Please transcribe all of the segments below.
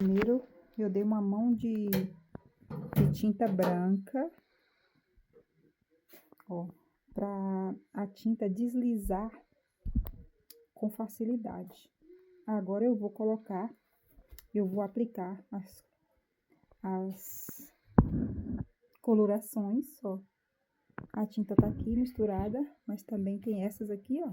Primeiro eu dei uma mão de tinta branca, ó, pra a tinta deslizar com facilidade. Agora eu vou aplicar as colorações, ó. A tinta tá aqui misturada, mas também tem essas aqui, ó.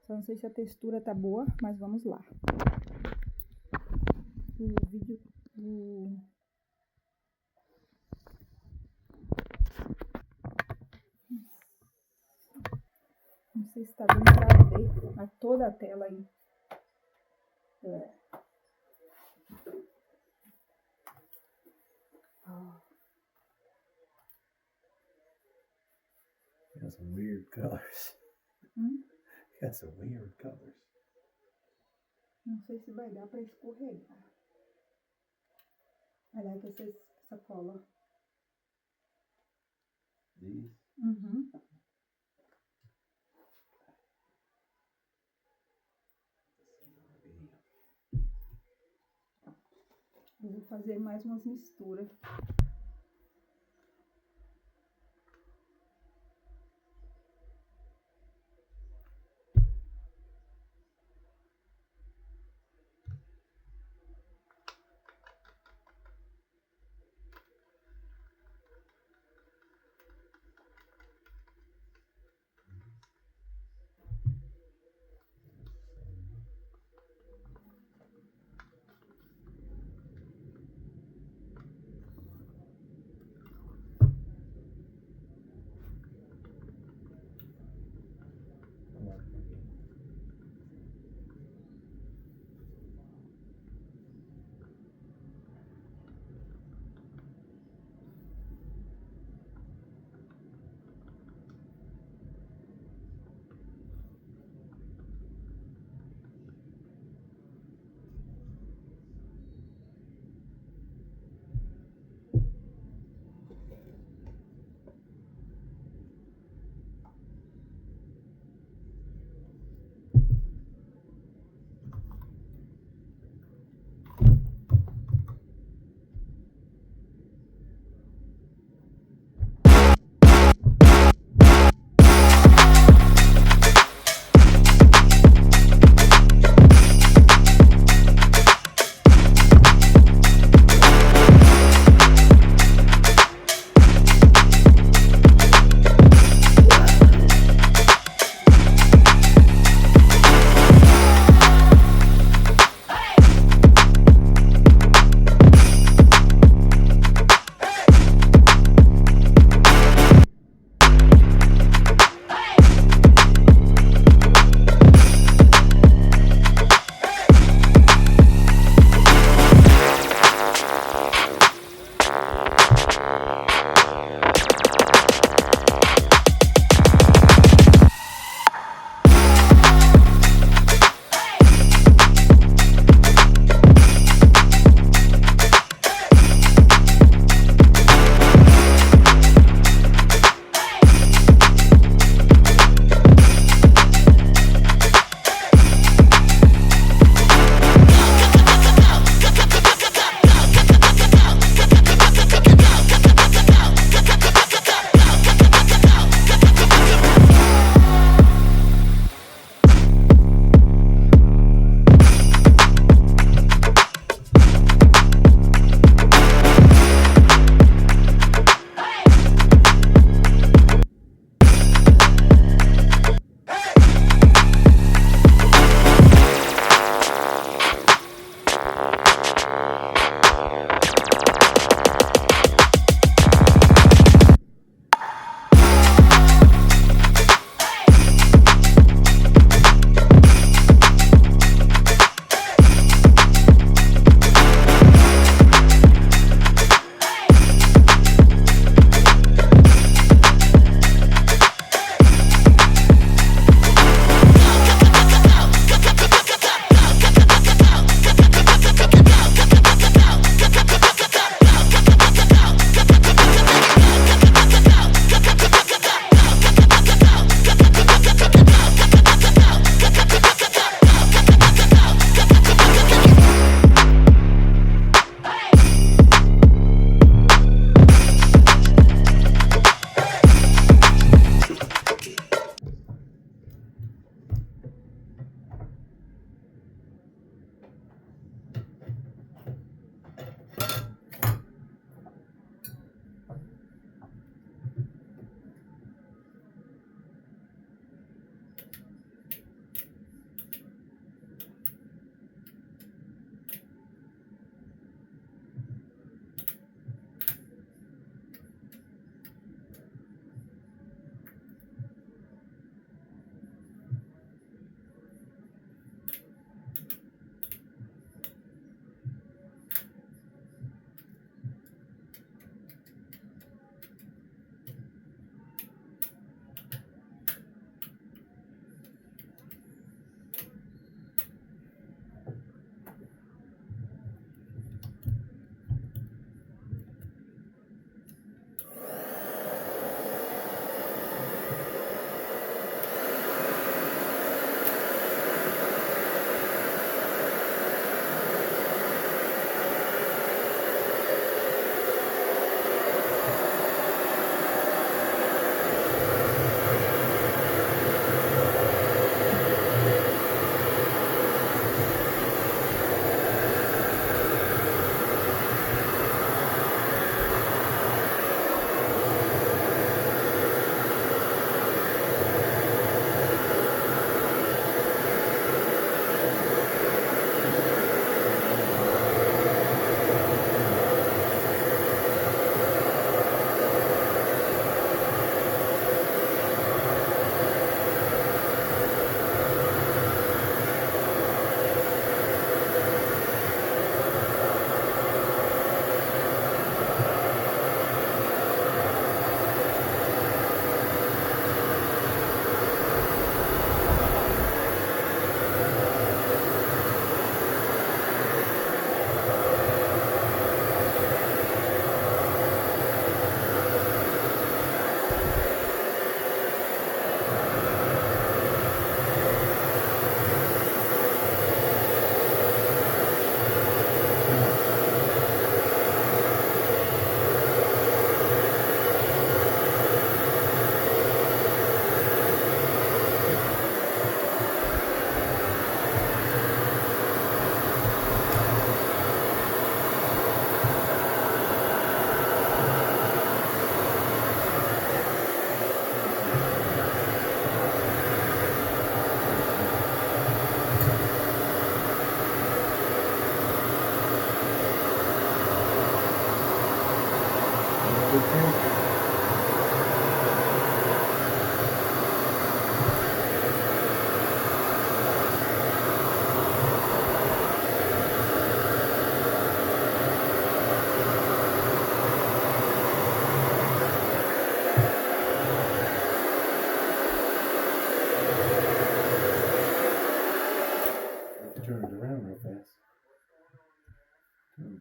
Só não sei se a textura tá boa, mas vamos lá. Não sei se tá dando pra ver toda a tela aí. Got some weird colors. Got some weird colors. Não sei se vai dar pra escorregar. Olha aí essa cola. These? Uhum. Eu vou fazer mais umas misturas.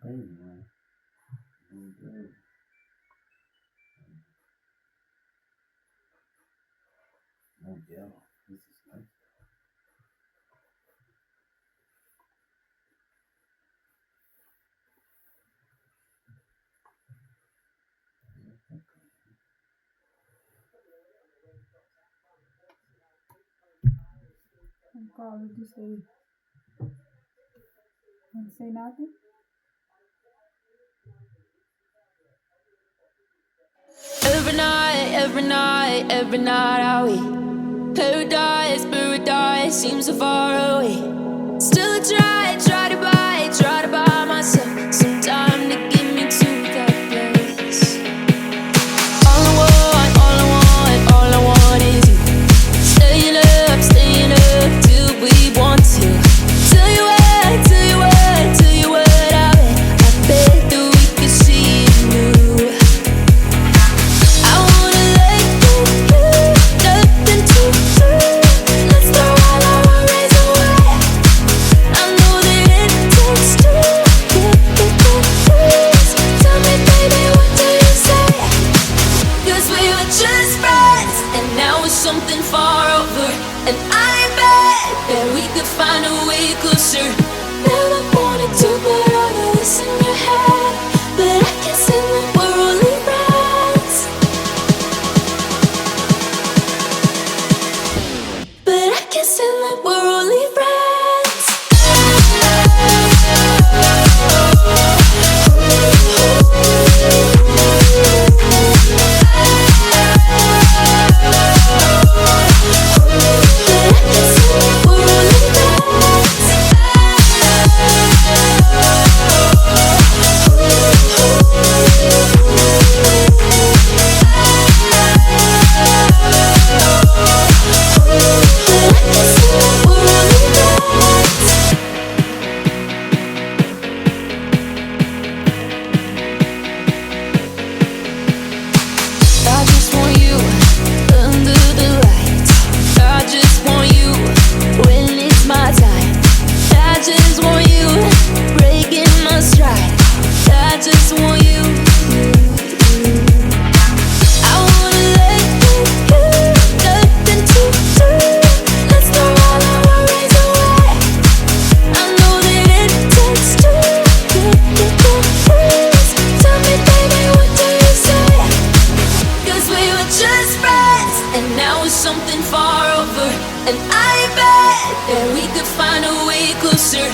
Anyway, okay. Oh yeah, this is nice. Qual disso aí? Não sei nada. Every night are we paradise seems so far away. Still I try to buy myself some time to get me to that place. All I want is you. Staying up till we want to. Tell you what, I bet that we could see it new. I wanna let go, nothing to do. Let's throw all our worries away. I know that it takes two to get the truth. Tell me, baby, what do you say? 'Cause we were just friends, and now it's something far over. And I bet that we could find a way closer. Never wanted to put all of this in your head, but I can see that we're only friends. But I can see that we're only friends. I just want you under the lights. I just want you when it's my time. I just want you breaking my stride. I just want you. I wanna let go, nothing to do. Let's throw all our worries away. I know that it takes two to get the truth. Tell me, baby, what do you say? 'Cause we were just friends, and now it's something far over. And I bet that we could find a way closer.